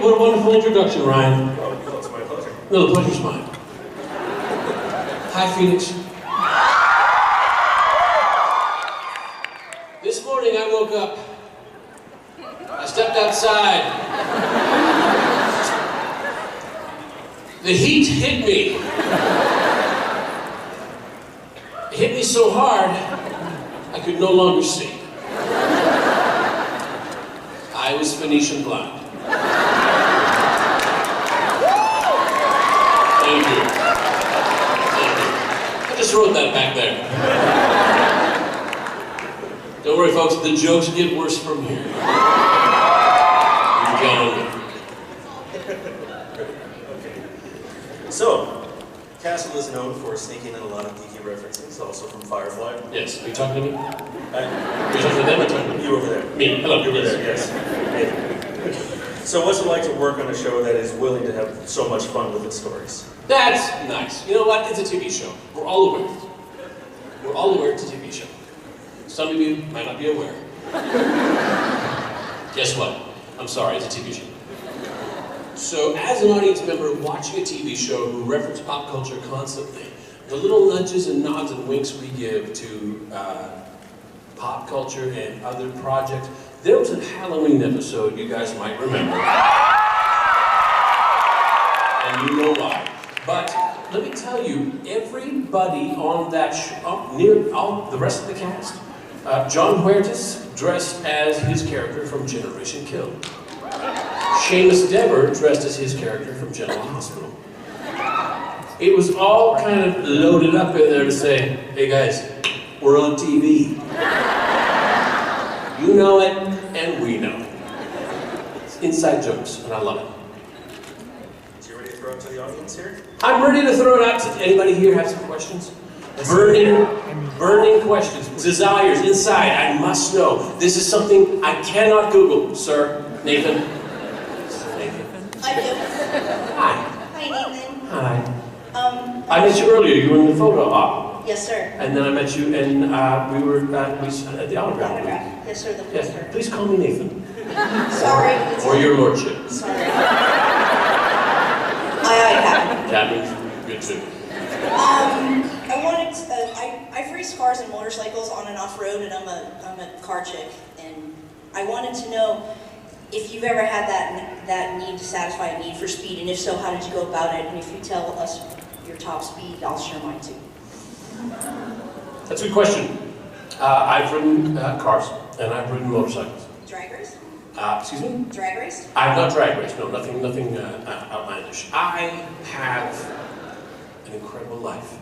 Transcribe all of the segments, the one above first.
What a wonderful introduction, Ryan. Oh, it's my pleasure. No, the pleasure's mine. Hi, Phoenix. This morning I woke up. I stepped outside. The heat hit me. It hit me so hard, I could no longer see. I was Phoenician blind. Thank you. Thank you. I just wrote that back there. Don't worry, folks, the jokes get worse from here. You're going. Okay. So, Castle is known for sneaking in a lot of geeky references, also from Firefly. Yes, are you talking to me? Are you talking to them or talking to me? You over there. Me, hello. You over there, yes. So what's it like to work on a show that is willing to have so much fun with its stories? That's nice. You know what? It's a TV show. We're all aware. We're all aware it's a TV show. Some of you might not be aware. Guess what? I'm sorry, it's a TV show. So, as an audience member watching a TV show who reference pop culture constantly, the little nudges and nods and winks we give to pop culture and other projects. There was a Halloween episode you guys might remember. And you know why. But let me tell you, everybody on that show, the rest of the cast, John Huertas dressed as his character from Generation Kill. Seamus Dever dressed as his character from General Hospital. It was all kind of loaded up in there to say, hey guys, we're on TV. You know it, and we know it. It's inside jokes, and I love it. So you ready to throw it to the audience here? I'm ready to throw it out to anybody here have some questions? Burning questions, desires inside, I must know. This is something I cannot Google. Sir, Nathan. I do. Hi. Hi, Nathan. Hi. I met you earlier. You were in the photo op. Yes, sir. And then I met you, and we were at the autograph. Yes, sir. The Yes. poster. Please call me Nathan. Sorry. Or your lordship. Sorry. Aye, Captain. Captain's good too. I've raced cars and motorcycles on and off road, and I'm a car chick, and I wanted to know if you've ever had that need to satisfy a need for speed, and if so, how did you go about it? And if you tell us your top speed, I'll share mine too. That's a good question. I've ridden cars, and I've ridden motorcycles. Drag race? Excuse me? Drag race? I've not drag raced, no, nothing outlandish. I have an incredible life.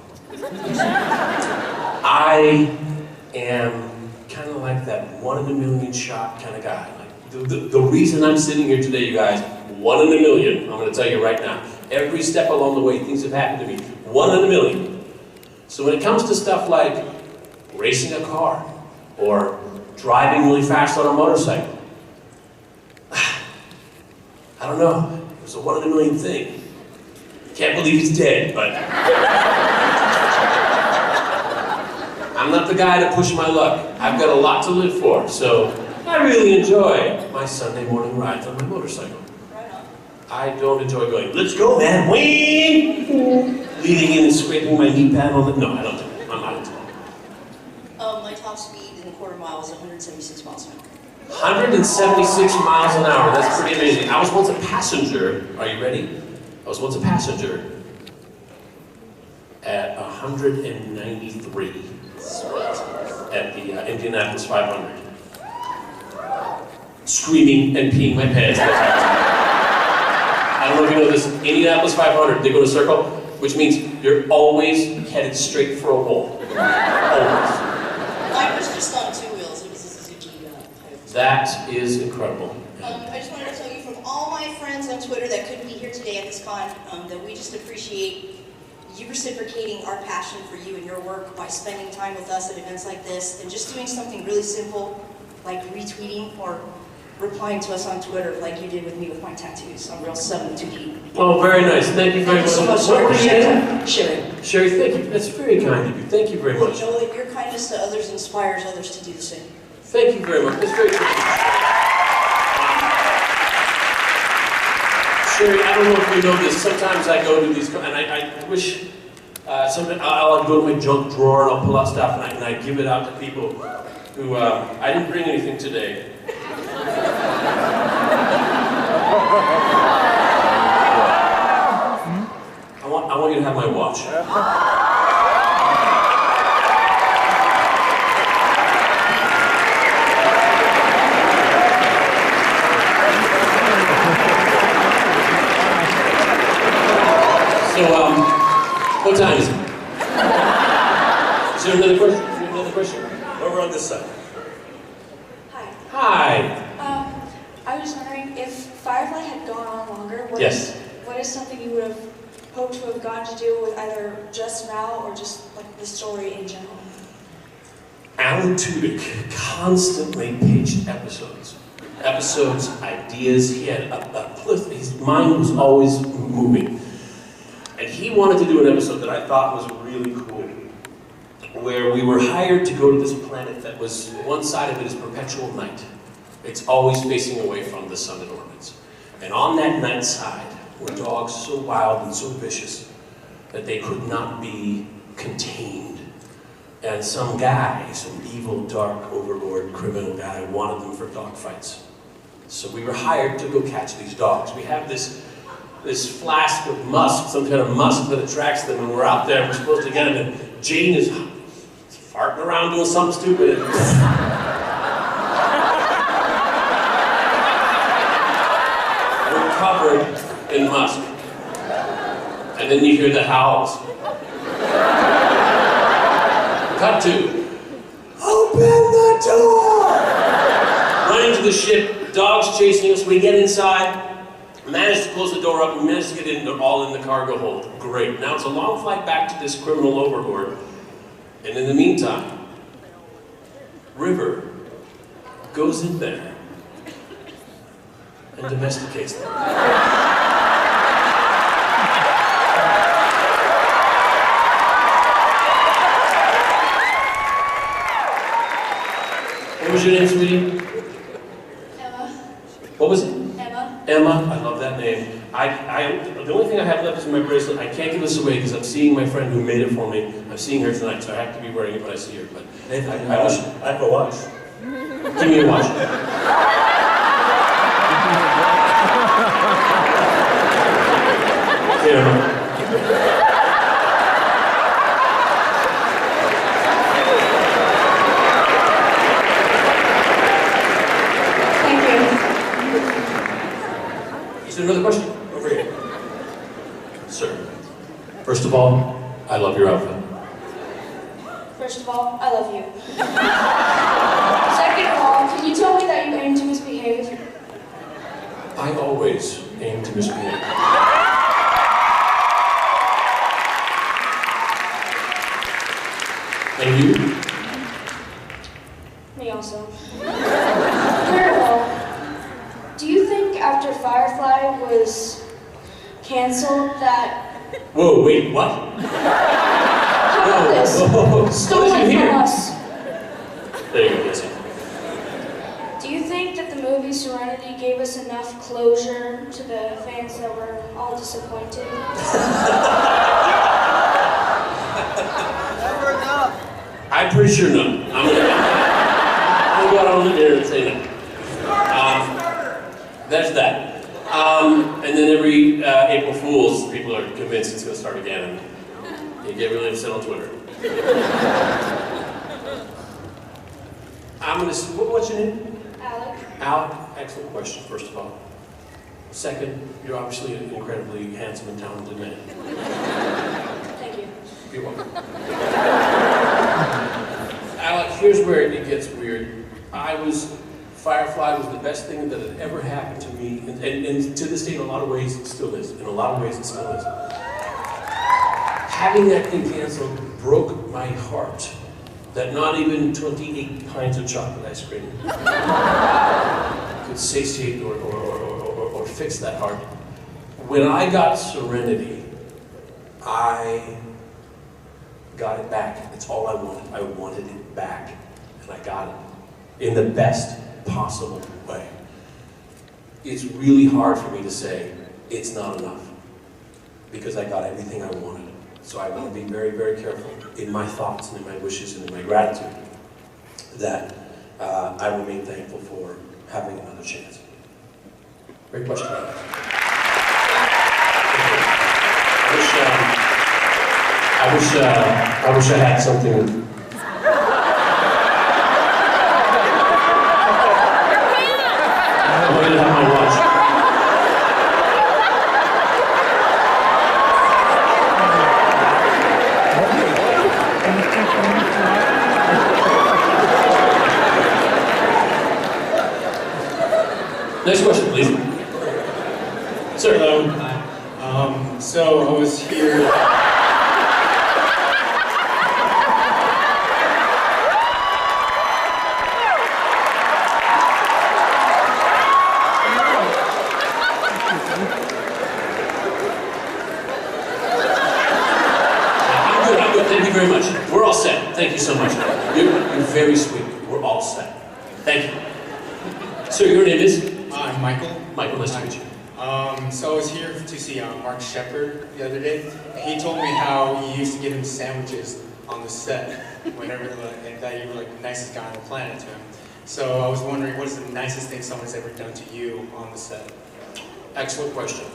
I am kind of like that 1 in a million shot kind of guy. Like the reason I'm sitting here today, you guys, 1 in a million, I'm going to tell you right now. Every step along the way, things have happened to me. 1 in a million. So when it comes to stuff like racing a car or driving really fast on a motorcycle, I don't know. It was a 1 in a million thing. Can't believe he's dead, but I'm not the guy to push my luck. I've got a lot to live for, so I really enjoy my Sunday morning rides on my motorcycle. Right on. I don't enjoy going, let's go, man, whee! Leaning in and scraping my knee pad on the... No, I don't do it. I'm not into it. My top speed in a quarter mile was 176 miles an hour. 176 miles an hour. That's pretty amazing. I was once a passenger. Are you ready? I was once a passenger at 193 at the Indianapolis 500. Screaming and peeing my pants. I don't know if you know this. Indianapolis 500, they go in a circle, which means you're always headed straight for a wall. Always. Mine was just on 2 wheels. It was a Suzuki Hayabusa. That is incredible. I just wanted to tell you from all my friends on Twitter that couldn't be here today at this con, that we just appreciate you reciprocating our passion for you and your work by spending time with us at events like this and just doing something really simple like retweeting or replying to us on Twitter like you did with me with my tattoos. I'm real 7'2" deep. Oh, very nice. Thank you very much. Thank you so much, Sherry. Sherry, thank you. That's very kind of you. Thank you very much. You know that your kindness to others inspires others to do the same. Thank you very much. That's very kind. Sherry, I don't know if you know this. Sometimes I go to these, and I wish, sometimes I'll go to my junk drawer and I'll pull out stuff and I give it out to people who, I didn't bring anything today. I want you to have my watch. So, what time is it? Is there another question? Is there another question? Over on this side. Hi. Hi. I was wondering if Firefly had gone on longer, what is something you would have hoped to have gotten to do with either just now or just like the story in general? Alan Tudyk constantly pitched episodes, ideas. He had his mind was always moving. And he wanted to do an episode that I thought was really cool, where we were hired to go to this planet that was, one side of it is perpetual night. It's always facing away from the sun it orbits. And on that night side were dogs so wild and so vicious that they could not be contained. And some guy, some evil, dark, overlord, criminal guy wanted them for dog fights. So we were hired to go catch these dogs. We have this flask of musk, some kind of musk that attracts them, and we're out there, we're supposed to get them, and Jane is farting around doing something stupid. We're covered in musk. And then you hear the howls. Cut to, open the door! Running to the ship, dogs chasing us, we get inside, managed to close the door up, and managed to get in, they're all in the cargo hold. Great. Now it's a long flight back to this criminal overlord. And in the meantime, River goes in there and domesticates them. What was your name, sweetie? Emma. What was it? Emma. Emma, I love that name. The only thing I have left is my bracelet. I can't give this away because I'm seeing my friend who made it for me. I'm seeing her tonight, so I have to be wearing it when I see her. But I wish I have a watch. Give me a watch. Here, Emma. Is there another question? Over here. Sir, first of all, I love your outfit. First of all, I love you. Second of all, can you tell me that you aim to misbehave? I always aim to misbehave. And you? Me also. Third of all, do you think after Firefly was canceled that... Whoa, wait, what? How about this? Whoa. Stolen from us. There you go, that's it. Do you think that the movie Serenity gave us enough closure to the fans that were all disappointed? Never enough. I'm pretty sure no. I'm gonna go out on the air and say no. That's that. And then every April Fool's, people are convinced it's going to start again, and you get really upset on Twitter. What's your name? Alec? Alec, excellent question, first of all. Second, you're obviously an incredibly handsome and talented man. Thank you. You're welcome. Alec, here's where it gets weird. Firefly was the best thing that had ever happened to me, and to this day, in a lot of ways, it still is. In a lot of ways, it still is. Having that thing canceled broke my heart that not even 28 pints of chocolate ice cream could satiate or fix that heart. When I got Serenity, I got it back. It's all I wanted. I wanted it back, and I got it in the best possible way. It's really hard for me to say it's not enough, because I got everything I wanted. So I want to be very, very careful in my thoughts and in my wishes and in my gratitude that I remain thankful for having another chance. Great question. I wish I had something. I'm going to have my watch. Next question, please. Sir. Hello. So I was here. I'm good. Thank you very much. We're all set. Thank you so much. You're very sweet. We're all set. Thank you. Sir, your name is? I'm Michael. Michael, nice to meet you. So I was here to see Mark Shepard the other day. He told me how you used to give him sandwiches on the set whenever, and that you were like the nicest guy on the planet to him. So I was wondering, what is the nicest thing someone's ever done to you on the set? Excellent question.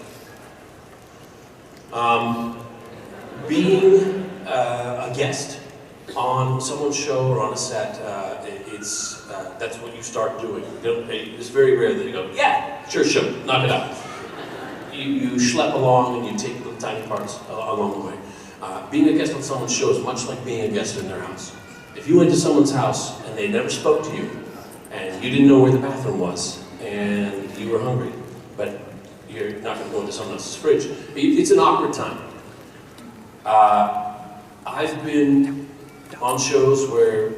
Being a guest on someone's show or on a set, that's what you start doing. It's very rare that you go, yeah, sure, knock it out. You schlep along and you take little tiny parts along the way. Being a guest on someone's show is much like being a guest in their house. If you went to someone's house and they never spoke to you, and you didn't know where the bathroom was, and you were hungry, but you're not going to go into someone else's fridge, it's an awkward time. I've been on shows where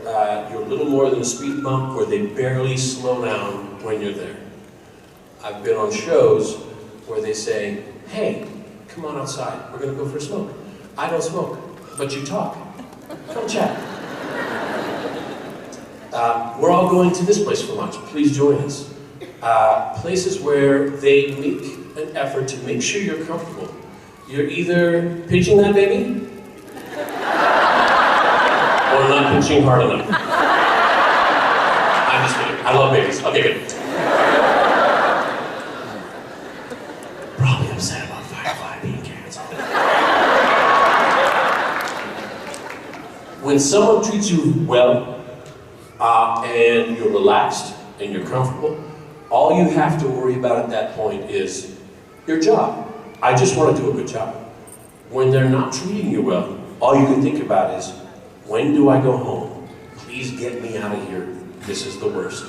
you're a little more than a speed bump, where they barely slow down when you're there. I've been on shows where they say, hey, come on outside, we're going to go for a smoke. I don't smoke, but you talk. Come chat. We're all going to this place for lunch. Please join us. Places where they make an effort to make sure you're comfortable. You're either pitching that baby, or not pitching hard enough. I'm just kidding. I love babies. Okay, good. Probably upset about Firefly being canceled. When someone treats you well, and you're relaxed and you're comfortable, all you have to worry about at that point is your job. I just want to do a good job. When they're not treating you well, all you can think about is, when do I go home? Please get me out of here. This is the worst.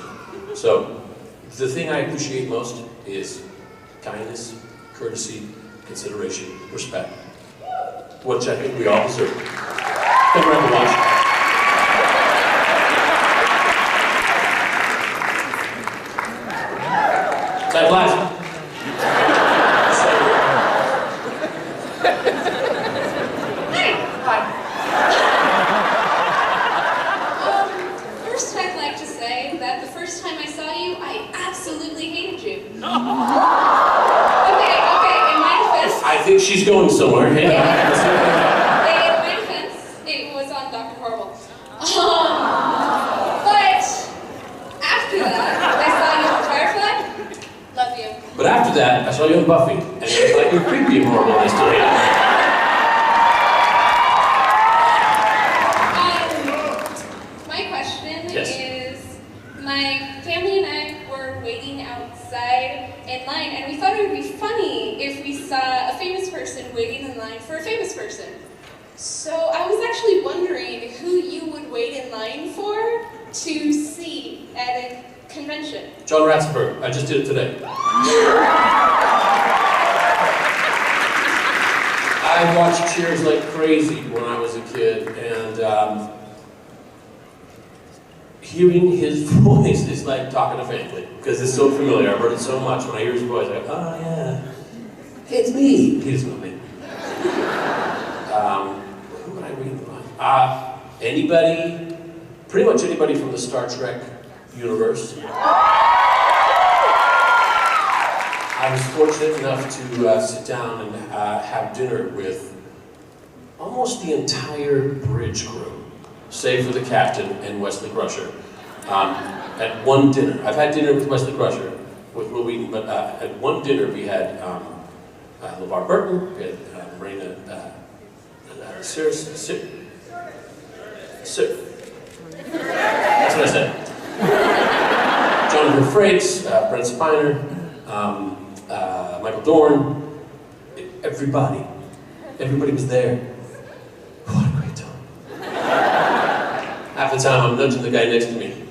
So, the thing I appreciate most is kindness, courtesy, consideration, respect. Which I think we all deserve. Come around and watch. That last. First, I'd like to say that the first time I saw you, I absolutely hated you. Okay, in my defense. I think she's going somewhere. Hey, in my defense, it was on Dr. Horrible. But after that, I saw you on Firefly. Love you. but after that, I saw you on Buffy, and it was like you're creepy and horrible, and I still hate you. My question Yes. is, my family and I were waiting outside in line, and we thought it would be funny if we saw a famous person waiting in line for a famous person. So I was actually wondering who you would wait in line for to see at a convention. John Ratzenberg, I just did it today. I watched Cheers like crazy when I was a kid, and hearing his voice is like talking to family, because it's so familiar. I've heard it so much. When I hear his voice, I go, oh yeah, hey, it's me. He doesn't know me. Who would I read in line? Anybody, pretty much anybody from the Star Trek universe. I I was fortunate enough to sit down and have dinner with almost the entire bridge crew, save for the captain and Wesley Crusher, at one dinner. I've had dinner with Wesley Crusher, with Will Wheaton, but at one dinner we had LeVar Burton, we had Marina, that's what I said. Jonathan Frakes, Brent Spiner, Michael Dorn, everybody was there. What a great time. Half the time I'm nudging the guy next to me.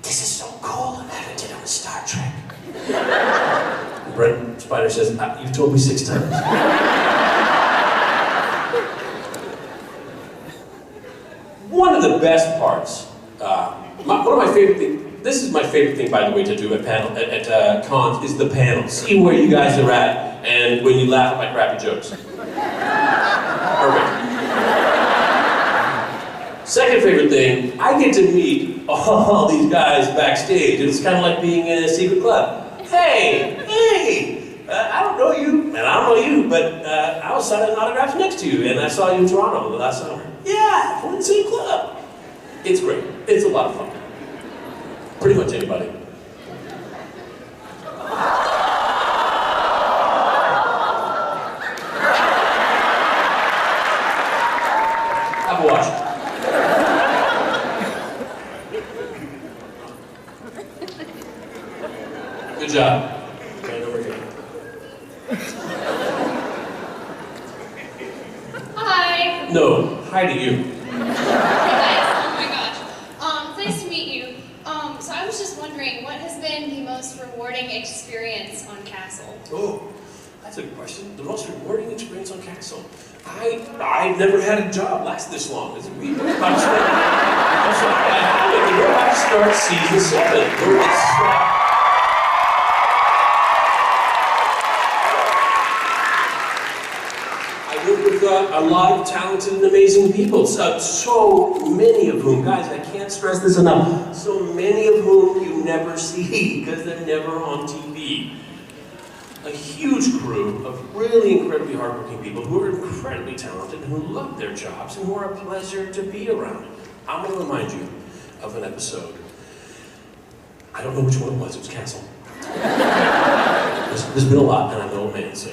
This is so cool, I'm having dinner with Star Trek. And Brent Spiner says, you've told me 6 times. One of the best parts, one of my favorite things, this is my favorite thing, by the way, to do at cons, is the panel. See where you guys are at, and when you laugh at my crappy jokes. Perfect. Second favorite thing, I get to meet all these guys backstage. It's kind of like being in a secret club. Hey, I don't know you, and I don't know you, but I was signing autographs next to you, and I saw you in Toronto last summer. Yeah, we're in the same club. It's great. It's a lot of fun. Pretty much anybody. Have a watch. Good job. Right over here. Hi. No, hi to you. Hey guys, oh my gosh. Nice to meet you. So I was just wondering, what has been the most rewarding experience on Castle? Oh, that's a good question. The most rewarding experience on Castle. I've never had a job last this long. It's weird. We're about to start season 7. I work with a lot of talented and amazing people. So many of whom, guys, I can't stress this enough, so many of whom you never see because they're never on TV. A huge crew of really incredibly hardworking people who are incredibly talented and who love their jobs and who are a pleasure to be around. I'm going to remind you of an episode. I don't know which one it was Castle. There's been a lot, and I'm an old man, so.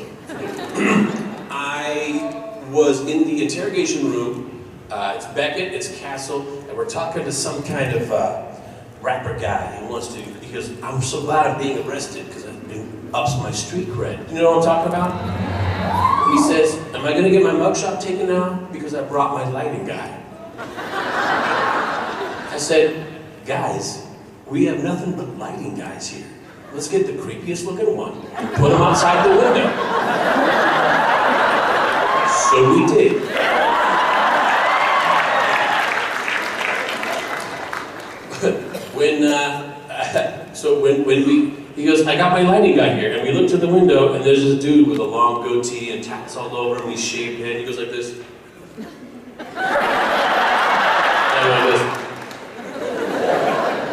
I was in the interrogation room. It's Beckett, it's Castle, and we're talking to some kind of rapper guy who wants to, because I'm so glad I'm being arrested because I've been ups my street cred. You know what I'm talking about? He says, am I gonna get my mugshot taken now? Because I brought my lighting guy. I said, guys, we have nothing but lighting guys here. Let's get the creepiest looking one and put him outside the window. So we did. He goes, I got my lighting guy here, and we look to the window, and there's this dude with a long goatee and tats all over him, he's shaved head, and he goes like this. And like this.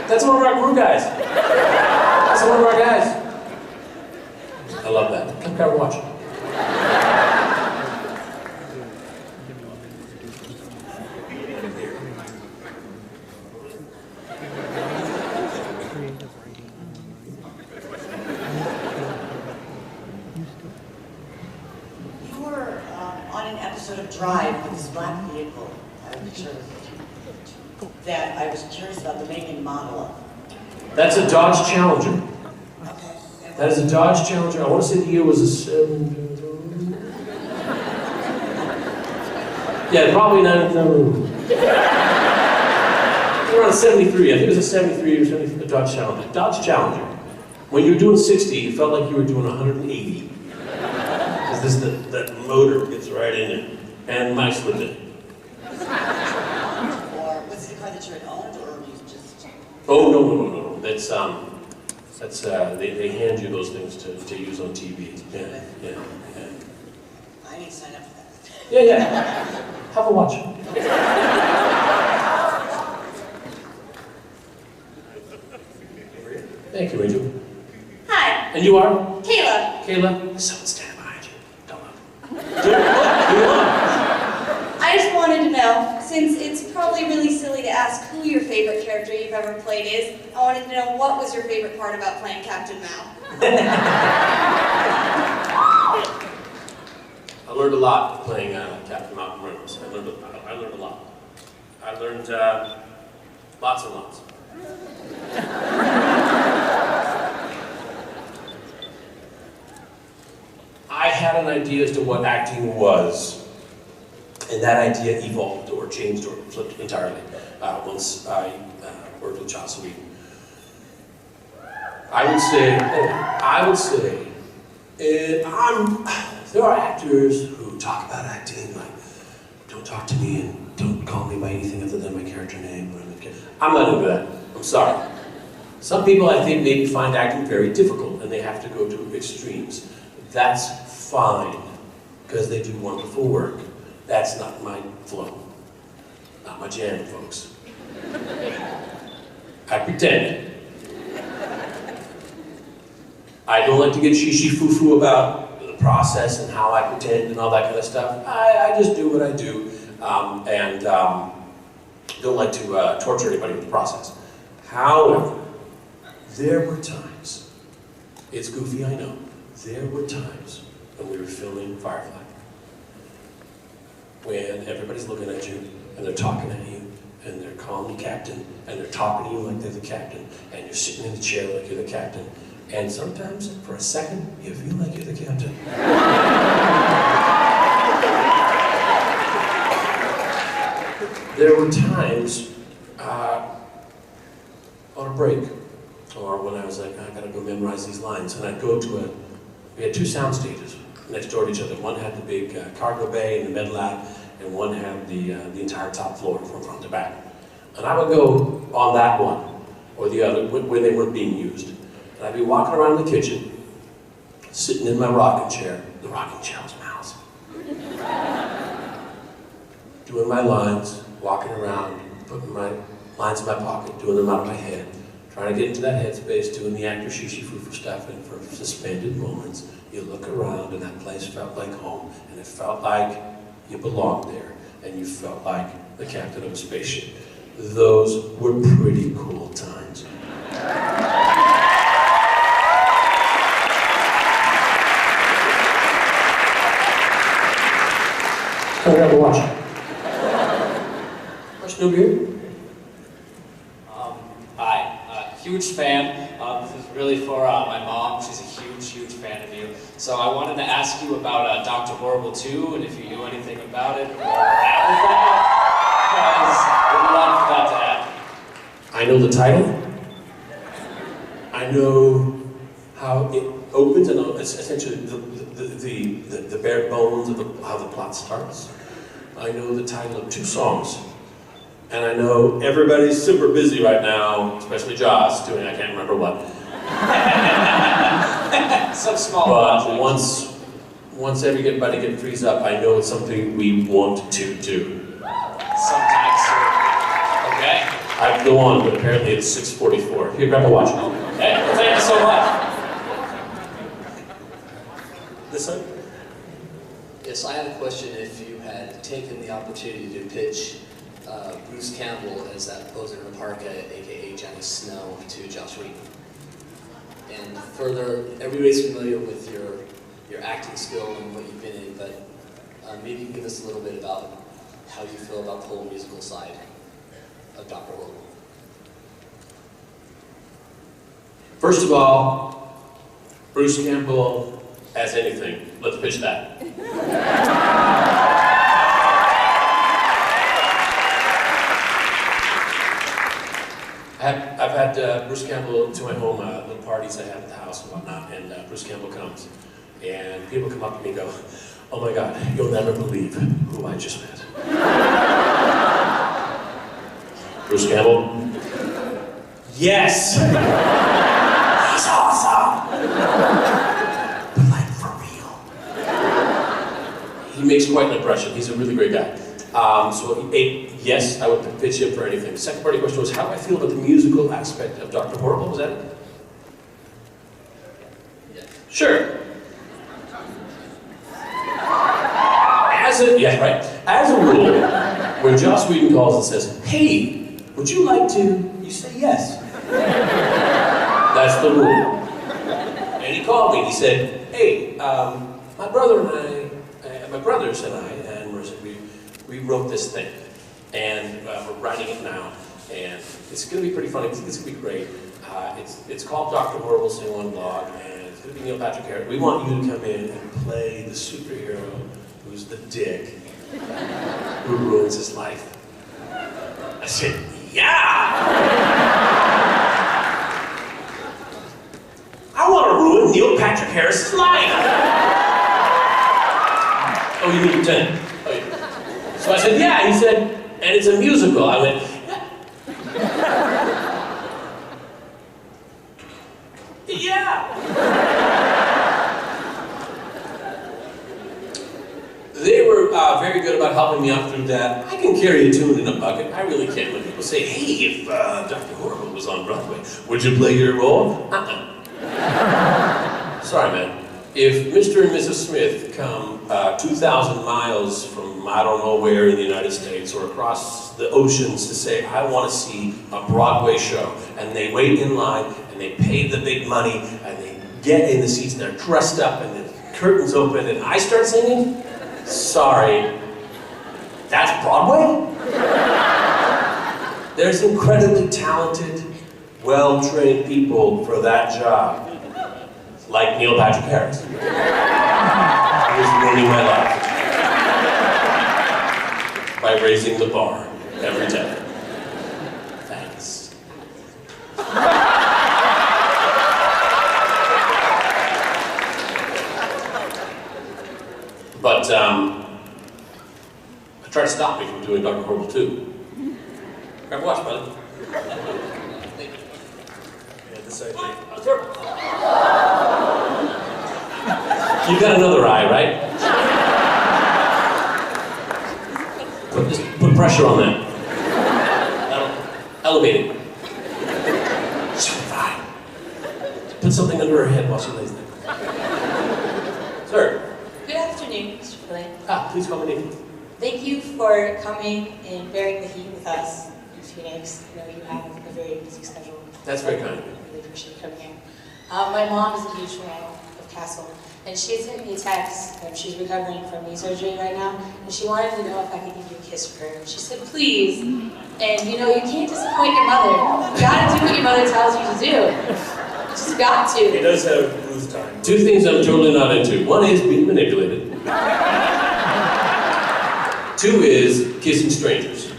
That's one of our crew guys. That's one of our guys. I love that. Come grab a watch. Drive with this black vehicle, that I was curious about the make and model of. That's a Dodge Challenger. Okay. That is a Dodge Challenger. I want to say the year was a 7. Yeah, probably 9. Around 73. I think it was a 73 or 74 Dodge Challenger. Dodge Challenger. When you were doing 60, it felt like you were doing 180. Because that motor gets right in there. And my slipped in. Or was it the car that you had owned, or you just? Oh no. That's they hand you those things to use on TV. Yeah. I need to sign up for that. Yeah. Have a watch. Thank you, Rachel. Hi. And you are? Kayla. Kayla, someone's standing behind you. Don't look. Don't look. Who are? I just wanted to know, since it's probably really silly to ask who your favorite character you've ever played is, I wanted to know what was your favorite part about playing Captain Mal? I learned a lot playing Captain Malcolm Reynolds. I learned a lot. I learned lots and lots. I had an idea as to what acting was, and that idea evolved or changed or flipped entirely once I worked with Joss Whedon. I would say, there are actors who talk about acting like, don't talk to me and don't call me by anything other than my character name. I'm not into that. I'm sorry. Some people, I think, maybe find acting very difficult and they have to go to extremes. That's fine, because they do wonderful work. That's not my flow. Not my jam, folks. I pretend. I don't like to get shee-shee-foo-foo about the process and how I pretend and all that kind of stuff. I just do what I do, and don't like to torture anybody with the process. However, there were times, it's goofy, I know, there were times when we were filming Firefly, when everybody's looking at you, and they're talking at you, and they're calling you captain, and they're talking to you like they're the captain, and you're sitting in the chair like you're the captain, and sometimes, for a second, you feel like you're the captain. There were times on a break, or when I was like, I gotta go memorize these lines, and I'd go to we had two sound stages next door to each other. One had the big cargo bay and the med lab, and one had the entire top floor from front to back. And I would go on that one, or the other, when they weren't being used. And I'd be walking around the kitchen, sitting in my rocking chair. The rocking chair was Mal's. Doing my lines, walking around, putting my lines in my pocket, doing them out of my head, trying to get into that headspace, doing the actor shee-shee-foo-foo stuff, and for suspended moments, you look around and that place felt like home, and it felt like you belonged there, and you felt like the captain of a spaceship. Those were pretty cool times. Come grab a watch. Question over here? Hi, huge fan. This is really for my mom. She's a huge fan of you. So I wanted to ask you about Dr. Horrible 2, and if you knew anything about it, or at with that, because we want for that to happen. I know the title. I know how it opens. I know essentially the bare bones of how the plot starts. I know the title of 2 songs. And I know everybody's super busy right now, especially Joss, doing I can't remember what. Some small But once everybody frees up, I know it's something we want to do. Sometimes, okay. I go on, but apparently it's 6:44. Here, grab a watch. Okay, well, thank you so much. This side? Yes, I have a question. If you had taken the opportunity to pitch Bruce Campbell as that poser in the parka, aka Johnny Snow, to Joss Whedon. And further, everybody's familiar with your acting skill and what you've been in, but maybe you can give us a little bit about how you feel about the whole musical side of Dr. Horrible. First of all, Bruce Campbell as anything. Let's pitch that. I've had Bruce Campbell to my home, little parties I have at the house and whatnot, and Bruce Campbell comes, and people come up to me and go, oh my God, you'll never believe who I just met. Bruce Campbell? Yes! He's awesome! But like, for real. He makes quite an impression. He's a really great guy. Yes, I would pitch him for anything. The second part of your question was, how do I feel about the musical aspect of Dr. Horrible? Was that it? Yeah. Sure. Yeah, right. As a rule, when Joss Whedon calls and says, "Hey, would you like to?" you say yes. That's the rule. And he called me and he said, "Hey, my brothers and I, and Marissa, we wrote this thing, and we're writing it now, and it's going to be pretty funny. It's going to be great. It's called Dr. Horrible Sing One Blog, and it's going to be Neil Patrick Harris. We want you to come in and play the superhero who's the dick who ruins his life." I said, "Yeah! I want to ruin Neil Patrick Harris's life!" "Oh, you mean 10? Oh, yeah." So I said, "Yeah." He said, "And it's a musical." I went, "Yeah." They were very good about helping me out through that. I can carry a tune in a bucket. I really can. When people say, "Hey, if Dr. Horrible was on Broadway, would you play your role?" Sorry, man. If Mr. and Mrs. Smith come 2,000 miles from I don't know where in the United States or across the oceans to say, "I want to see a Broadway show," and they wait in line and they pay the big money and they get in the seats and they're dressed up and the curtains open and I start singing, sorry, that's Broadway? There's incredibly talented, well-trained people for that job. Like Neil Patrick Harris. He was ruining my life by raising the bar every day. Thanks. But I tried to stop me from doing Dr. Horrible 2. Grab a watch, buddy. Yeah, this idea. You've got another eye, right? Just put pressure on that. That'll elevate it. She'll be fine. Put something under her head while she lays there. Sir. Good afternoon, Mr. Fillion. Please call me Nathan. Thank you for coming and bearing the heat with us in Phoenix. I know you have a very busy schedule. That's very kind of you. I really appreciate you coming here. My mom is a huge fan of Castle, and she sent me a text. She's recovering from knee surgery right now, and she wanted to know if I could give you a kiss for her. She said, "Please." And you know, you can't disappoint your mother. You gotta do what your mother tells you to do. You just got to. He does have booth time. Two things I'm totally not into. One is being manipulated. Two is kissing strangers.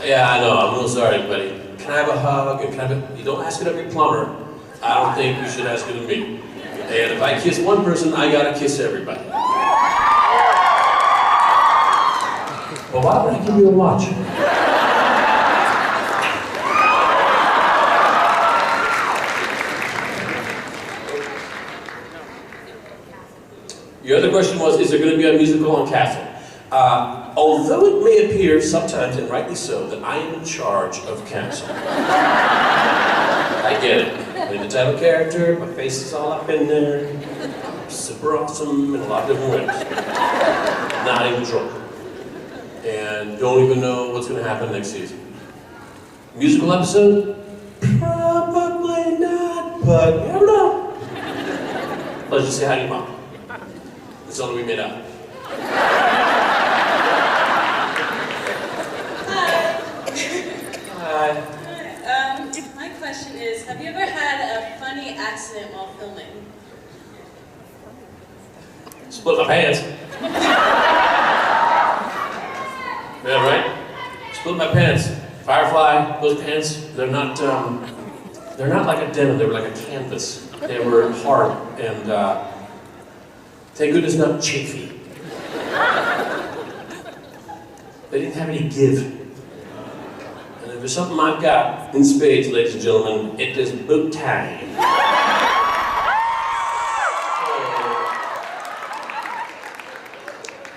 Yeah, I know, I'm real sorry, buddy. Can I have a hug? And can I have you don't ask it of your plumber. I don't think you should ask it of me. And if I kiss one person, I gotta kiss everybody. Well, why would I give you a watch? Your other question was, is there going to be a musical on Castle? Although it may appear sometimes, and rightly so, that I am in charge of Castle. I get it. I'm the title character, my face is all up in there. I'm super awesome in a lot of different ways. Not even drunk. And don't even know what's going to happen next season. Musical episode? Probably not, but you never know. Let's just say hi to your mom. That's all we made up. Hi. My question is, have you ever had a funny accident while filming? Split my pants. Yeah, right? Split my pants. Firefly, those pants, they're not like a denim, they were like a canvas. They were hard and, thank goodness not chafy. They didn't have any give. And if there's something I've got in spades, ladies and gentlemen, it is boot time.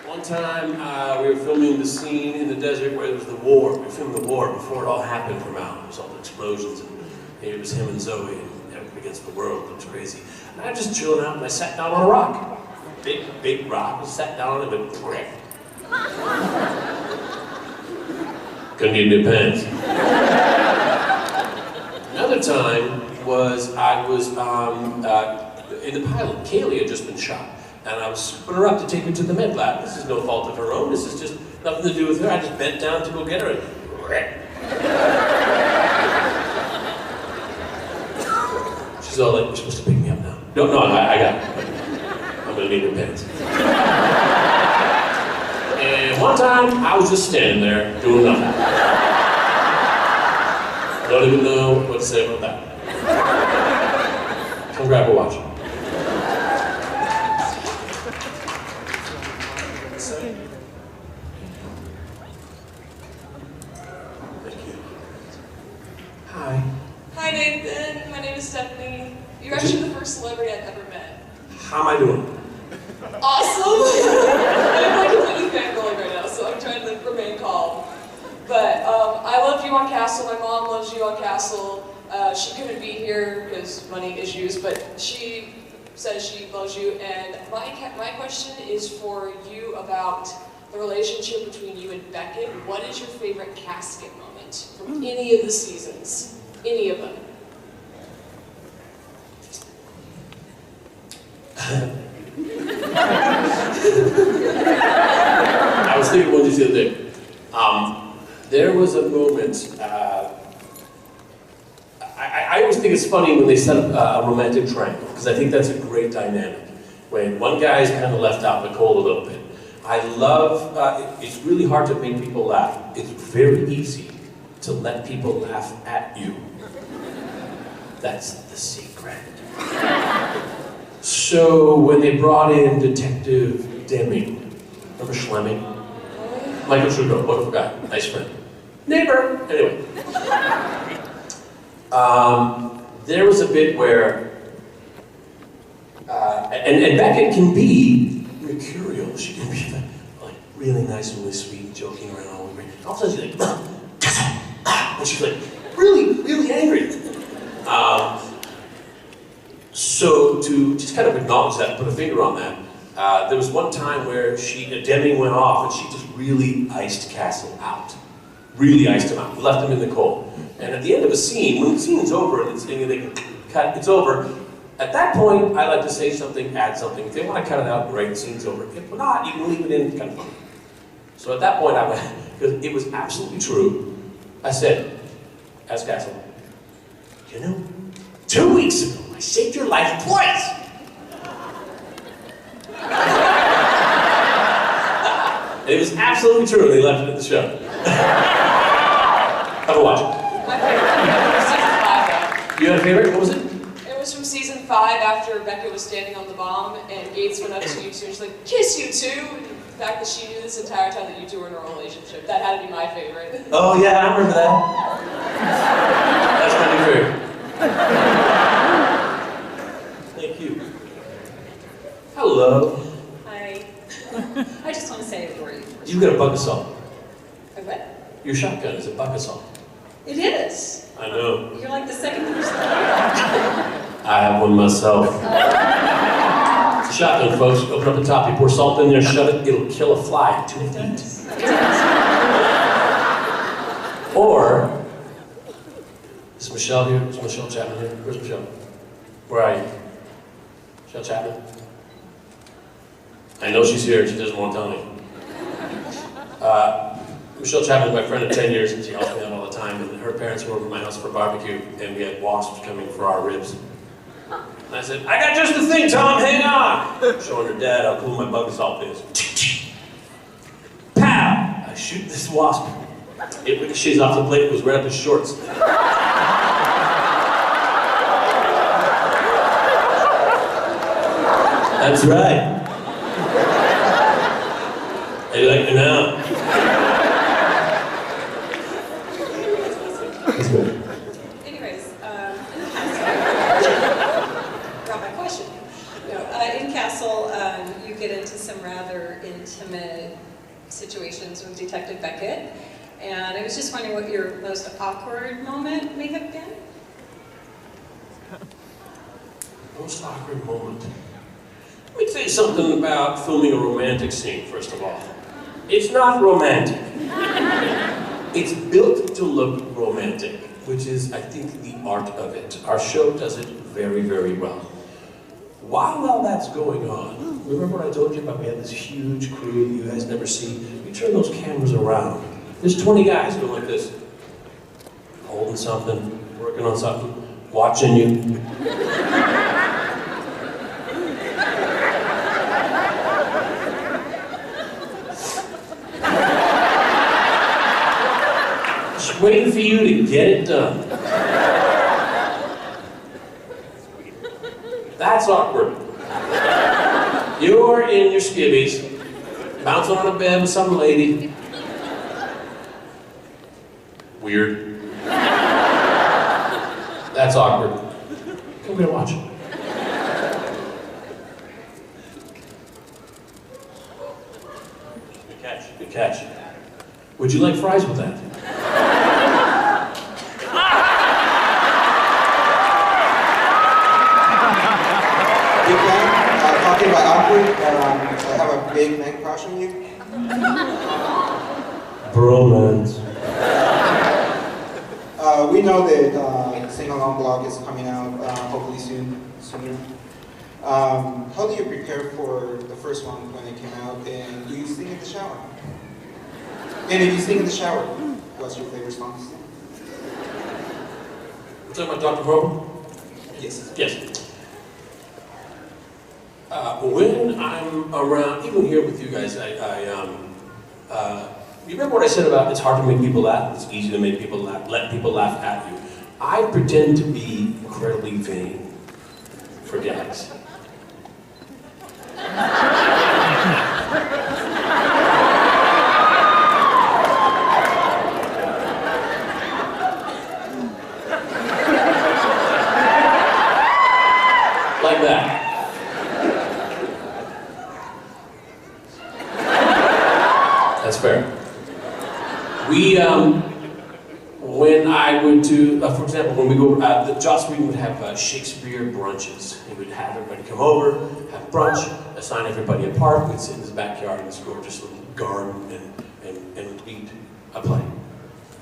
One time, we were filming the scene in the desert where there was the war. We filmed the war before it all happened from out. It was all the explosions, and it was him and Zoe, and we against the world. It was crazy. And I was just chilling out, and I sat down on a rock. Big rock. I sat down on it and went, couldn't get new pants. Another time was I was in the pilot. Kaylee had just been shot, and I was scooping her up to take her to the med lab. This is no fault of her own. This is just nothing to do with her. I just bent down to go get her. And she's all like, "You're supposed to pick me up now." No, I got it. I'm gonna need new pants. And one time, I was just standing there doing nothing. Don't even know what to say about that. Come grab a watch. Thank you. Hi. Hi Nathan, my name is Stephanie. You're actually the first celebrity I've ever met. How am I doing? Awesome! I'm like completely fangirling right now, so I'm trying to remain calm. But I loved you on Castle. My mom loves you on Castle. She couldn't be here because money issues, but she says she loves you. And my question is for you about the relationship between you and Beckett. What is your favorite casket moment from any of the seasons? Any of them? I was thinking one just the other day. There was a moment, I always think it's funny when they set up a romantic triangle, because I think that's a great dynamic. When one guy is kind of left out in the cold a little bit. I love, it's really hard to make people laugh. It's very easy to let people laugh at you. That's the secret. So when they brought in Detective Deming, remember Schlemming? Michael Trudeau, wonderful guy, nice friend. Neighbor, anyway. There was a bit where, and Beckett can be mercurial. She can be like really nice and really sweet, joking around all the way. All of a sudden she's like, and she's like really angry. So to just kind of acknowledge that, put a finger on that, there was one time where Deming went off and she just really iced Castle out. Really iced him out, left him in the cold. And at the end of a scene, when the scene's over and they can cut, it's over, at that point, I like to say something, add something. If they want to cut it out, great, the scene's over. If not, you can leave it in, it's kind of funny. So at that point, I went, because it was absolutely true, I said, as Castle, you know, 2 weeks ago, I saved your life twice. And it was absolutely true, and they left it at the show. Have a watch. My favorite was season 5. You had a favorite? What was it? It was from season 5 after Beckett was standing on the bomb and Gates went up to you two and she's like, kiss you two! And the fact that she knew this entire time that you two were in a relationship, that had to be my favorite. Oh yeah, I remember that. That's my new favorite. Thank you. Hello. Hi. I just want to say I adore you. You got a bucket salt. A what? Your shotgun is a bucket salt. It is. I know. You're like the second person. I have one myself. It's a shotgun, folks. Open up the top, you pour salt in there, shut it, it'll kill a fly at 2 feet. Or, is Michelle here? Is Michelle Chapman here? Where's Michelle? Where are you? Michelle Chapman? I know she's here, she doesn't want to tell me. Michelle Chapman is my friend of 10 years, and she helps me out all the time. And her parents were over at my house for a barbecue, and we had wasps coming for our ribs. And I said, I got just the thing, Tom, hang on! Showing her dad how cool my bucket salt is. Pow! I shoot this wasp. It ricochets off the plate, it goes right up his shorts. That's right. How you like me now? Anyways, brought my question. No, in Castle, you get into some rather intimate situations with Detective Beckett, and I was just wondering what your most awkward moment may have been. Most awkward moment. Let me tell you something about filming a romantic scene, first of all. It's not romantic. It's built to look romantic, which is, I think, the art of it. Our show does it very, very well. While all that's going on, remember what I told you about we had this huge crew that you guys never see? We turn those cameras around. There's 20 guys going like this. Holding something, working on something, watching you. Just waiting for you to get it done. That's awkward. You're in your skivvies, bouncing on a bed with some lady. Weird. That's awkward. Come here and watch. Good catch. Good catch. Would you like fries with that? Talking about awkward, I have a big man crush on you. Bromance. We know that sing-along blog is coming out hopefully sooner. How do you prepare for the first one when it came out? And do you sing in the shower? And if you sing in the shower, what's your favorite song to sing? We're talking about Dr. Horrible? Yes. Yes. When I'm around, even here with you guys, you remember what I said about it's hard to make people laugh, it's easy to make people laugh, let people laugh at you. I pretend to be incredibly vain for gags. Like that. That's fair. We, when I would do, for example, when we go, Joss Whedon would have Shakespeare brunches. He would have everybody come over, have brunch, assign everybody a part. We'd sit in his backyard in this gorgeous little garden and read a play.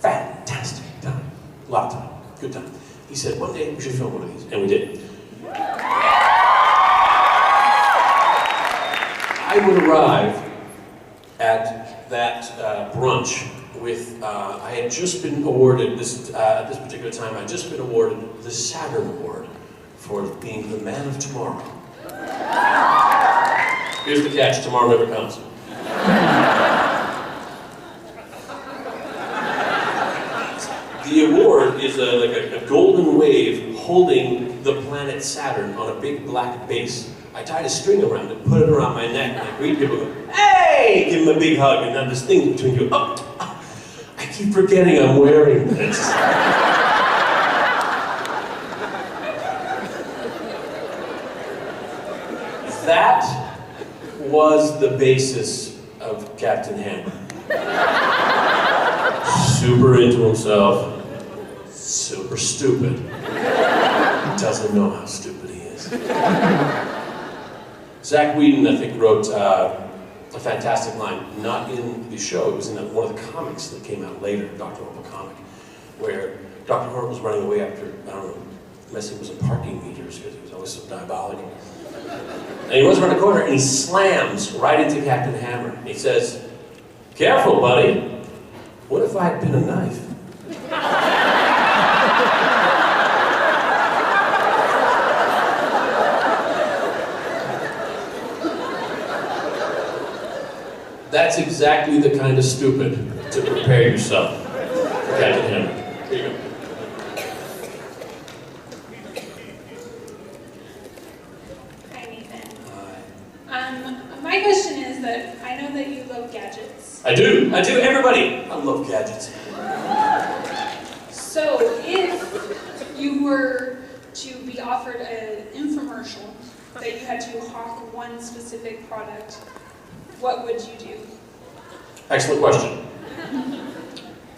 Fantastic time. A lot of time. Good time. He said, one day we should film one of these, and we did. I would arrive at that brunch with, I had just been awarded, at this particular time, I had just been awarded the Saturn Award for being the man of tomorrow. Here's the catch, tomorrow never comes. The award is like a golden wave holding the planet Saturn on a big black base. I tied a string around it, put it around my neck, and I greet people, go, hey! Give them a big hug, and then this thing between you, oh! I keep forgetting I'm wearing this. That was the basis of Captain Hammer. Super into himself, super stupid. Doesn't know how stupid he is. Zach Whedon, I think, wrote a fantastic line, not in the show, it was in one of the comics that came out later, Dr. Horrible comic, where Dr. Horrible was running away after, I don't know, messing with some parking meters because he was always so diabolical. And he runs around the corner and he slams right into Captain Hammer. He says, careful, buddy. What if I'd been a knife? That's exactly the kind of stupid to prepare yourself for Captain Hammer. Here you go. Hi, Nathan. My question is that I know that you love gadgets. I do, everybody. I love gadgets. So if you were to be offered an infomercial that you had to hawk one specific product, what would you do? Excellent question.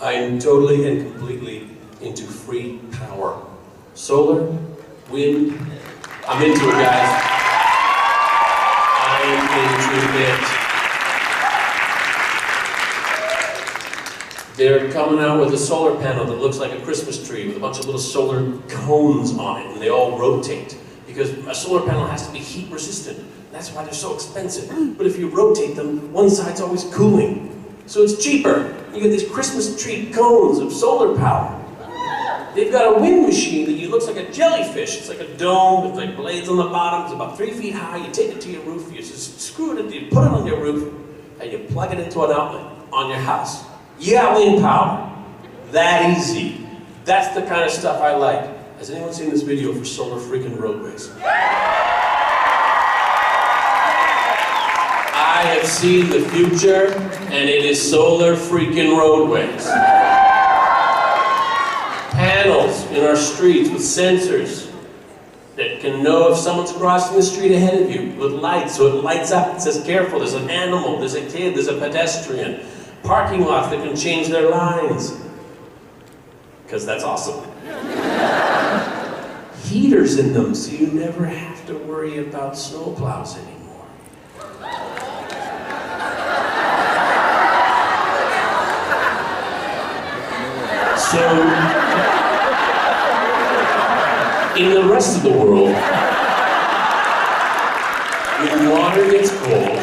I am totally and completely into free power. Solar, wind, I'm into it, guys. I'm into it. They're coming out with a solar panel that looks like a Christmas tree with a bunch of little solar cones on it, and they all rotate. Because a solar panel has to be heat resistant. That's why they're so expensive. But if you rotate them, one side's always cooling. So it's cheaper. You get these Christmas tree cones of solar power. They've got a wind machine that looks like a jellyfish. It's like a dome with like blades on the bottom. It's about 3 feet high. You take it to your roof, you just screw it, you put it on your roof, and you plug it into an outlet on your house. You got wind power. That easy. That's the kind of stuff I like. Has anyone seen this video for solar freaking roadways? I have seen the future, and it is solar freaking roadways. Panels in our streets with sensors that can know if someone's crossing the street ahead of you with lights, so it lights up, it says careful, there's an animal, there's a kid, there's a pedestrian. Parking lots that can change their lines. Because that's awesome. Heaters in them, so you never have to worry about snowplows anymore. So, in the rest of the world, when water gets cold,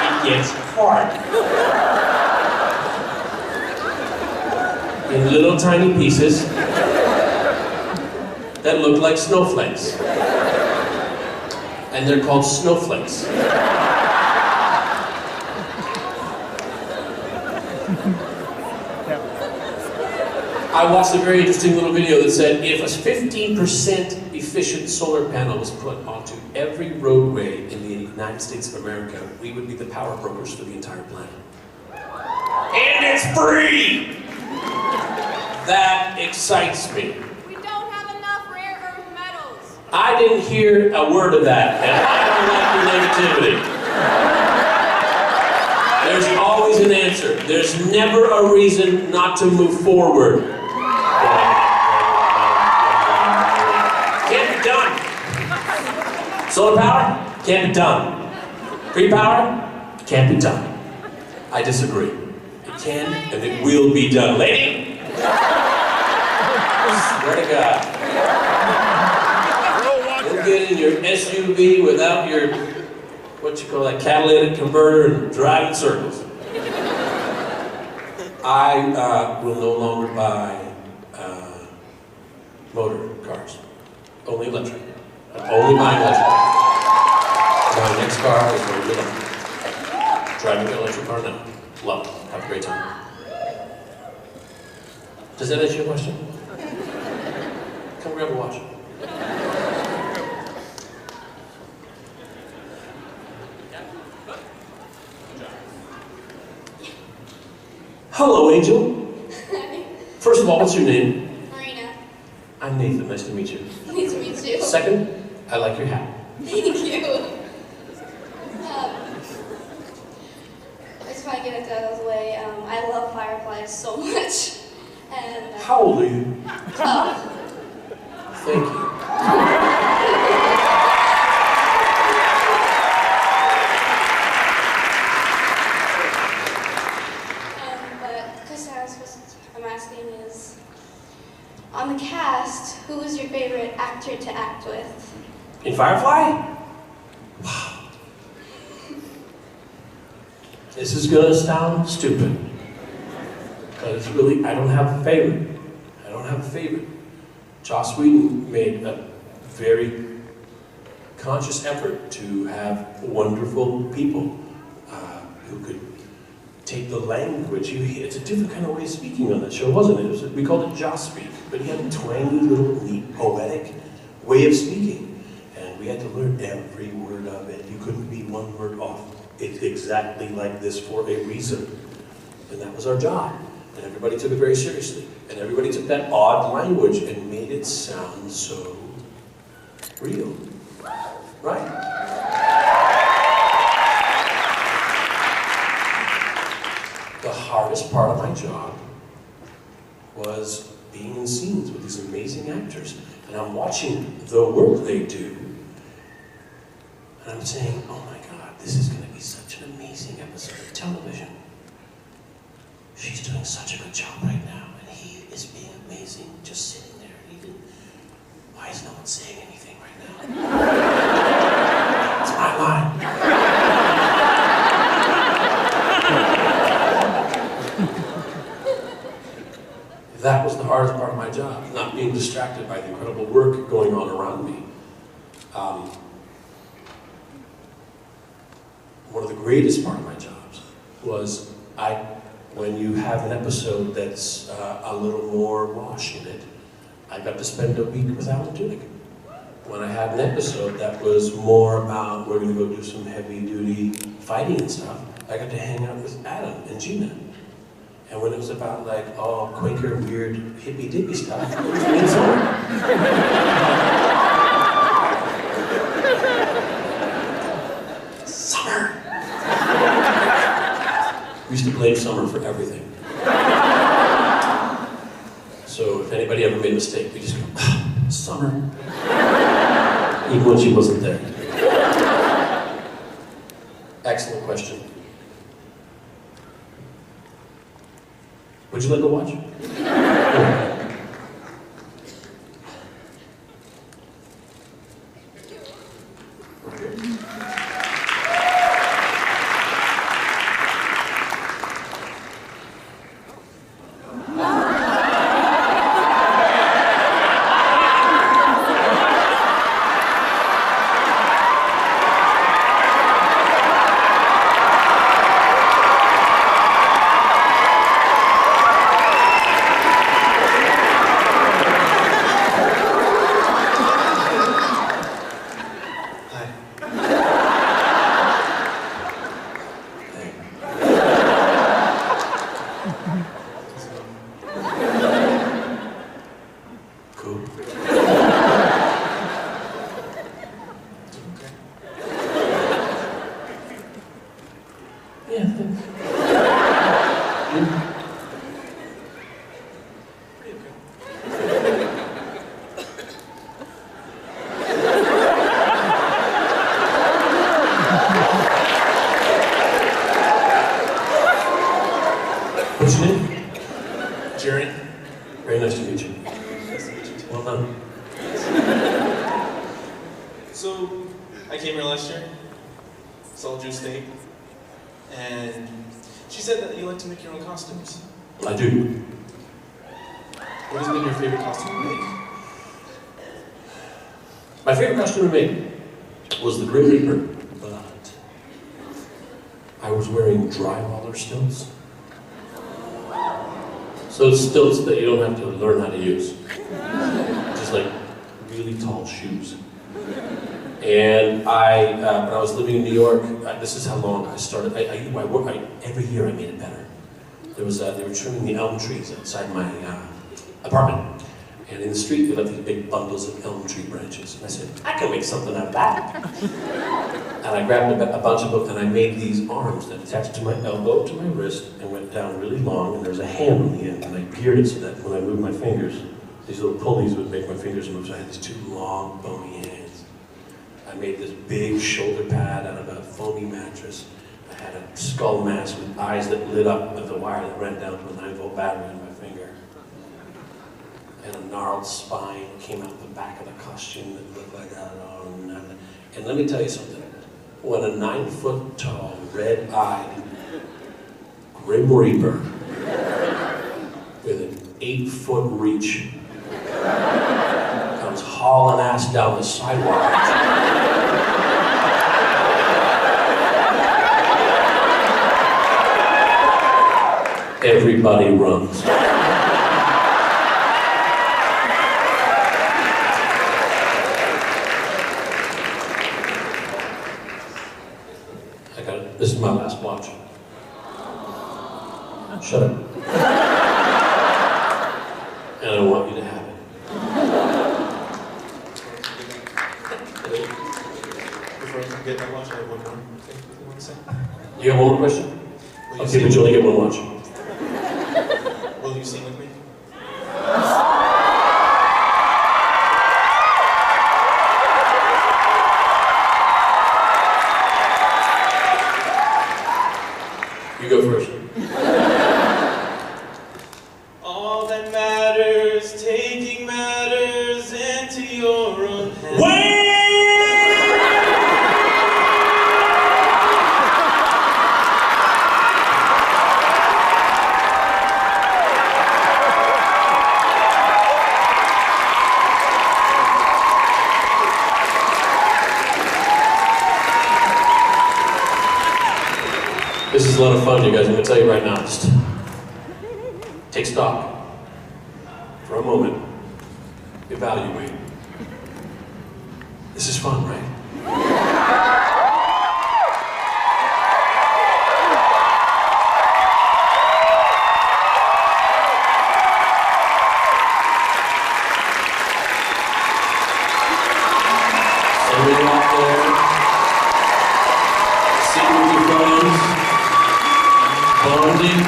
it gets hard. In little tiny pieces that look like snowflakes. And they're called snowflakes. I watched a very interesting little video that said if a 15% efficient solar panel was put onto every roadway in the United States of America, we would be the power brokers for the entire planet. And it's free! That excites me. We don't have enough rare earth metals. I didn't hear a word of that, and I don't like your negativity. There's always an answer. There's never a reason not to move forward. Can't be done. Solar power? Can't be done. Free power? Can't be done. I disagree. It can and it will be done. Lady? Swear to God. You'll get in your SUV without your, what you call that, catalytic converter and drive in circles. I will no longer buy motor cars. Only electric. I'm only buying electric. My next car is going to be electric. Driving an electric car now. Love it. Have a great time. Does that answer your question? Come grab a watch. Hello, Angel. First of all, what's your name? Marina. I'm Nathan. Nice to meet you. Nice to meet you. Second, I like your hat. Thank you. I just want to get it out of the way. I love Firefly so much. And, How old are you? 12. Thank you. But the question I'm asking is, on the cast, who was your favorite actor to act with? In Firefly? Wow. This is going to sound stupid. But it's really, I don't have a favorite. I don't have a favorite. Joss Whedon made a very conscious effort to have wonderful people who could take the language. It's a different kind of way of speaking on that show, wasn't it? We called it Joss speak, but he had a twangy little neat poetic way of speaking. And we had to learn every word of it. You couldn't be one word off. It's exactly like this for a reason. And that was our job. And everybody took it very seriously. And everybody took that odd language and made it sound so real. Right? The hardest part of my job was being in scenes with these amazing actors. And I'm watching the work they do, and I'm saying, oh my God, this is going to be such an amazing episode of television. She's doing such a good job right now, and he is being amazing, just sitting there. Why is no one saying anything right now? It's my line. That was the hardest part of my job, not being distracted by the incredible work going on around me. One of the greatest part of my jobs was when you have an episode that's a little more wash in it, I got to spend a week with Alan Tudyk. When I had an episode that was more about, we're going to go do some heavy-duty fighting and stuff, I got to hang out with Adam and Gina. And when it was about, like, all Quaker, weird, hippy-dippy stuff, it was me and Summer. Summer! We used to blame Summer for everything. So if anybody ever made a mistake, we just go, Summer. Even when she wasn't there. Excellent question. Would you like to watch? What's your name? Jerry. Very nice to meet you. Nice to meet you too. Well done. So, I came here last year, saw Juice State, and she said that you like to make your own costumes. I do. What has been your favorite costume to make? My favorite costume to make was the Grim Reaper, but I was wearing drywaller stilts. So it's stilts that you don't have to learn how to use. Just like really tall shoes. And when I was living in New York, this is how long I started. Every year I made it better. They were trimming the elm trees outside my apartment. And in the street, they left these big bundles of elm tree branches. And I said, I can make something out of that. And I grabbed a bunch of them, and I made these arms that attached to my elbow, to my wrist, and went down really long, and there's a hand on the end. And I geared it so that when I moved my fingers, these little pulleys would make my fingers move, so I had these two long, bony hands. I made this big shoulder pad out of a foamy mattress. I had a skull mask with eyes that lit up with a wire that ran down to a 9-volt battery in my finger. And a gnarled spine came out the back of the costume that looked like that. And let me tell you something. When a 9-foot-tall, red-eyed Grim Reaper with an 8-foot reach comes hauling ass down the sidewalk, everybody runs. This is my last watch. Shut up. And I want you to have it. Before I get my watch, I have one more thing you want to say. You have one more question? Okay, but you only get one watch. Will you sing with me? This is a lot of fun, you guys. I'm going to tell you right now. Just take stock for a moment. Evaluate. This is fun, right? Some of you out there, sitting with your friends, bonding.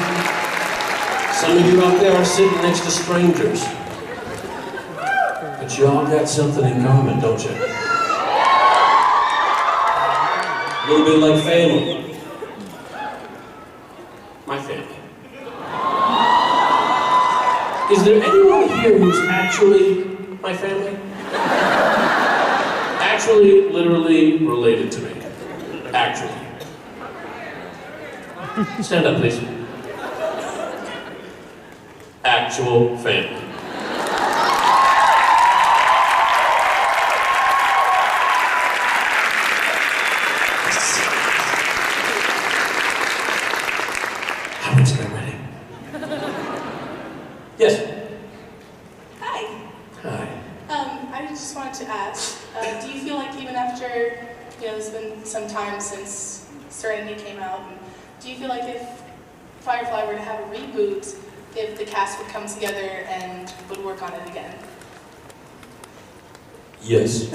Some of you out there are sitting next to strangers. But you all got something in common, don't you? A little bit like family. My family. Is there anyone here who's actually my family? Actually, literally related to me. Actually. Stand up, please. Actual family. How much am I ready? Yes. Hi. Hi. I just wanted to ask, do you feel like even after, there's been some time since Serenity came out, do you feel like if Firefly were to have a reboot, if the cast would come together and would work on it again? Yes.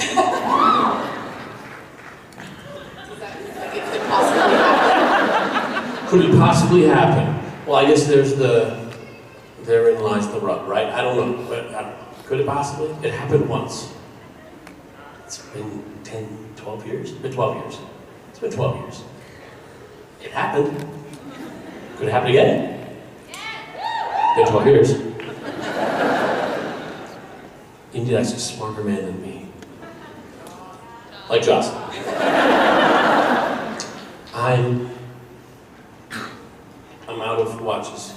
Could it possibly happen? Well, I guess therein lies the rub, right? I don't know, but could it possibly? It happened once. It's been 10, 12 years? It's been 12 years. It's been 12 years. It happened. Could it happen again? In 12 years. Indeed, that's a smarter man than me. Like Joss. I'm out of watches,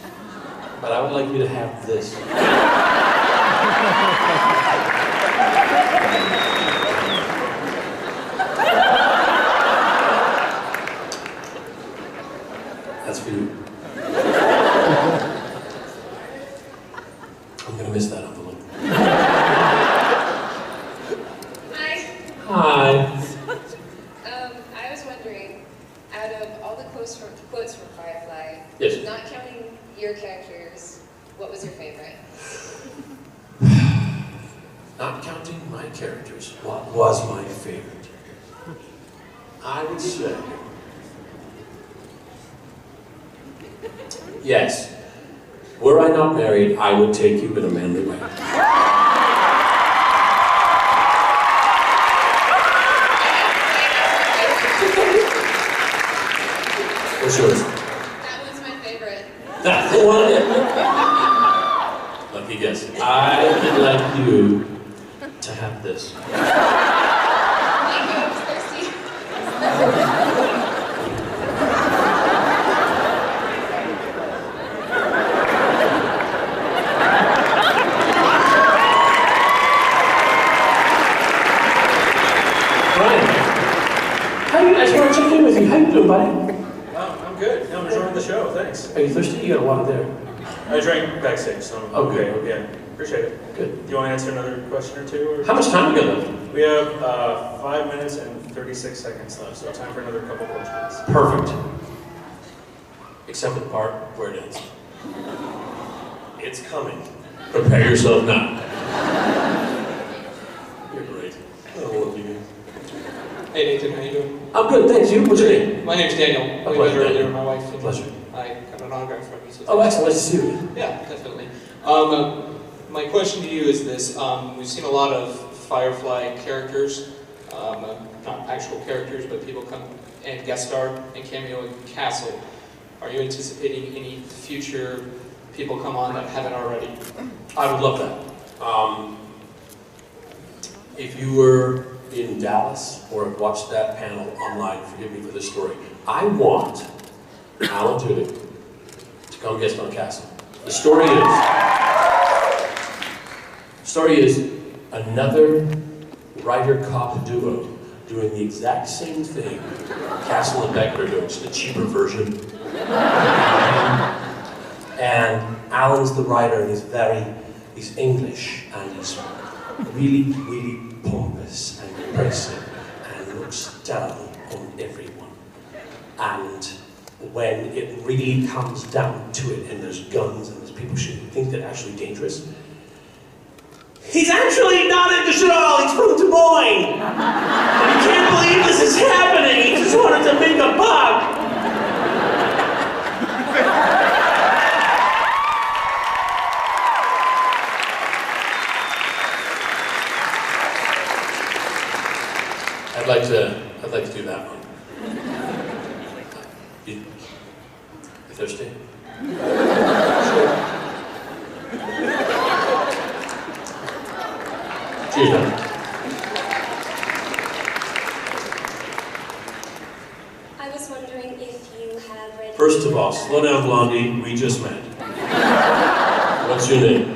but I would like you to have this. That's for you. I'm gonna miss that envelope. Hi. Hi. I was wondering, out of all the quotes from Firefly, Yes. not counting your characters, what was your favorite? Not counting my characters, what was my favorite? I would say, yes. Were I not married, I would take you in a manly way. What's yours? That was my favorite. That's the one. Lucky guess. I would like you to have this. Thank you, I was thirsty. I just want to check in with you. How you doing, buddy? I'm good. I'm enjoying the show. Thanks. Are you thirsty? You got a lot there. I drank backstage, so I'm Okay. okay. Yeah, appreciate it. Good. Do you want to answer another question or two? Or? How much time do you got left? We have 5 minutes and 36 seconds left, so time for another couple questions. Perfect. Except for the part where it ends. It's coming. Prepare yourself now. You're great. I love you. Hey Nathan, how you doing? I'm good, thanks. You? What's your name? My name's Daniel. We met earlier, my wife. And Pleasure. I got an autograph from you. So Oh, excellent. Nice to see you. Yeah, definitely. My question to you is this. We've seen a lot of Firefly characters, not actual characters, but people come and guest star and cameo in Castle. Are you anticipating any future people come on that haven't already? I would love that. If you were in Dallas or have watched that panel online, forgive me for this story, I want Alan Tudyk to come guest on Castle. The story is another writer-cop duo doing the exact same thing Castle and Beckett are doing, just a cheaper version. And Alan's the writer, and he's English, and he's really, really pompous and impressive, and looks down on everyone. And when it really comes down to it, and there's guns and there's people shooting things that are actually dangerous, he's actually not English at all, he's from Des Moines! And he can't believe this is happening, he just wanted to make a buck! I'd like to do that one. You thirsty? Sure. Cheers, man. I was wondering if you have read... First of all, slow down, Blondie. We just met. What's your name?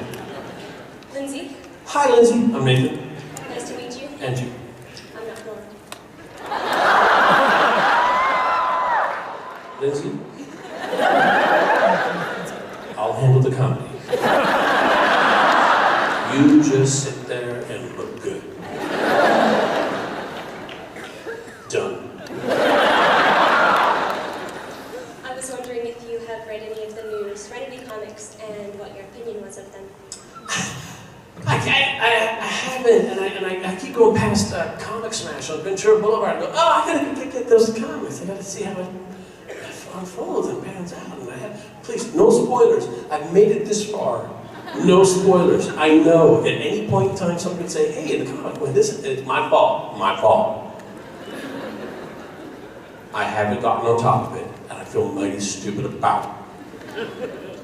Lindsay. Hi, Lindsay. I'm Nathan. Nice to meet you. And you. I'm not bored. Lindsay? I'll handle the comedy. You just sit there and look good. Done. I was wondering if you have read any of the new Serenity comics and what your opinion was of them. I haven't, and I keep going past Comic Smash on Ventura Boulevard and go, oh, I gotta get those comics. I gotta see how it unfolds and pans out. And please, no spoilers. I've made it this far. No spoilers. I know at any point in time somebody would say, hey, in the comic, well, this is my fault. My fault. I haven't gotten on top of it, and I feel mighty stupid about it.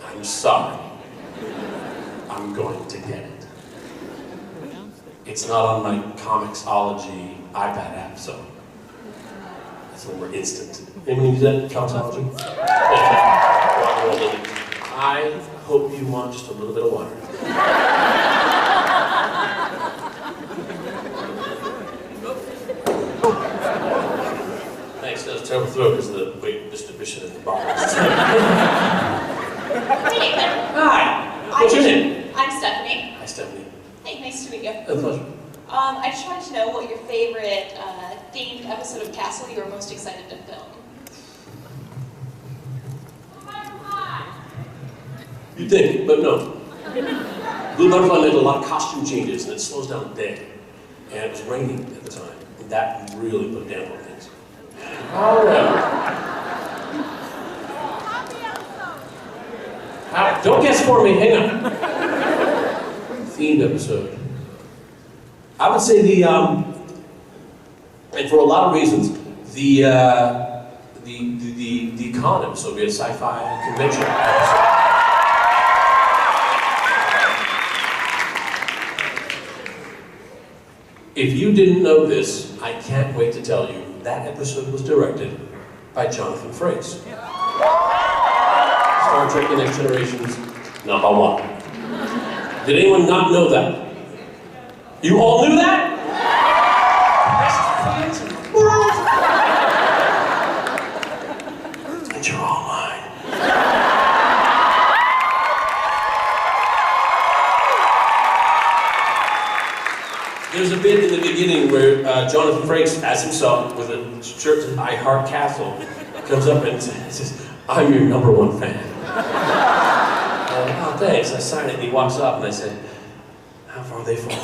I'm sorry. I'm going to get it. It's not on my Comixology iPad app, so that's when we're instant. Anyone use that, Comixology? I hope you want just a little bit of water. Thanks, that was terrible throat because of the weight distribution in the box. Hey, Nathan. Hi. What's your name? I'm Stephanie. Hi, Stephanie. Hey, nice to meet you. A pleasure. I just wanted to know what your favorite themed episode of Castle you were most excited to film. You'd think, but no. Blue Butterfly made a lot of costume changes, and it slows down the day. And it was raining at the time, and that really put down on things. Oh, yeah. Don't guess for me, hang on. Themed episode. I would say and for a lot of reasons, the con episode, a sci-fi convention episode. If you didn't know this, I can't wait to tell you, that episode was directed by Jonathan Frakes. Star Trek The Next Generation's #1. Did anyone not know that? You all knew that? And you're all mine. There's a bit in the beginning where Jonathan Frakes, as himself, with a shirt that I Heart Castle, comes up and says, I'm your #1 fan. Oh, thanks. I sign it, and he walks up, and I say, how far are they from?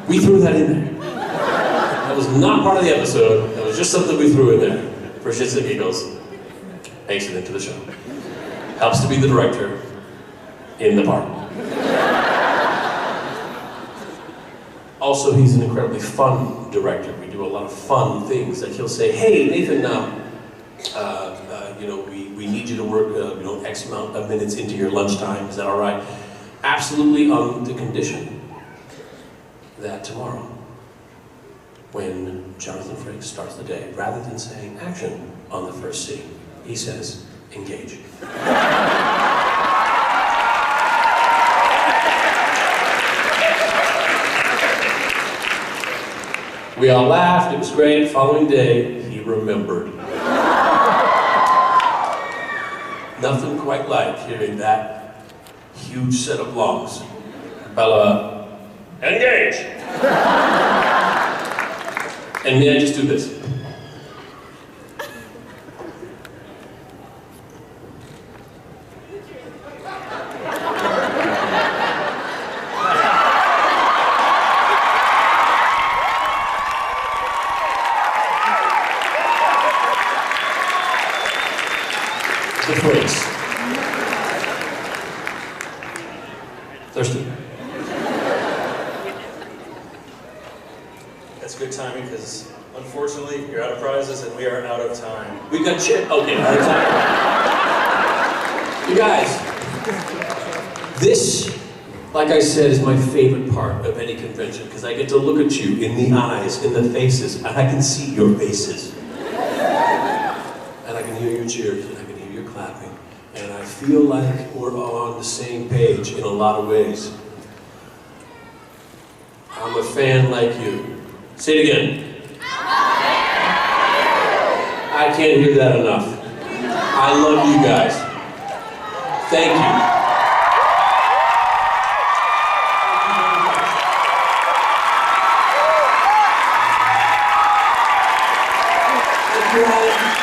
We threw that in there. That was not part of the episode. That was just something we threw in there for shits and giggles. Makes it into the show. Helps to be the director in the part. Also, he's an incredibly fun director. We do a lot of fun things. Like he'll say, hey, Nathan, we need you to work, X amount of minutes into your lunchtime. Is that all right? Absolutely, on the condition that tomorrow, when Jonathan Frakes starts the day, rather than saying action on the first scene, he says, engage. We all laughed, it was great. Following day, he remembered. Nothing quite like hearing that huge set of lungs. Bella, engage! And may I just do this? The phrase. Thirsty? That's good timing because unfortunately you're out of prizes and we are out of time. We got shit. Okay, out of time. You guys, this, like I said, is my favorite part of any convention because I get to look at you in the eyes, in the faces, and I can see your faces. And I can hear your cheers, and I can hear your clapping. And I feel like we're all on the same page in a lot of ways. I'm a fan like you. Say it again. I can't hear that enough. I love you guys. Thank you. Thank you.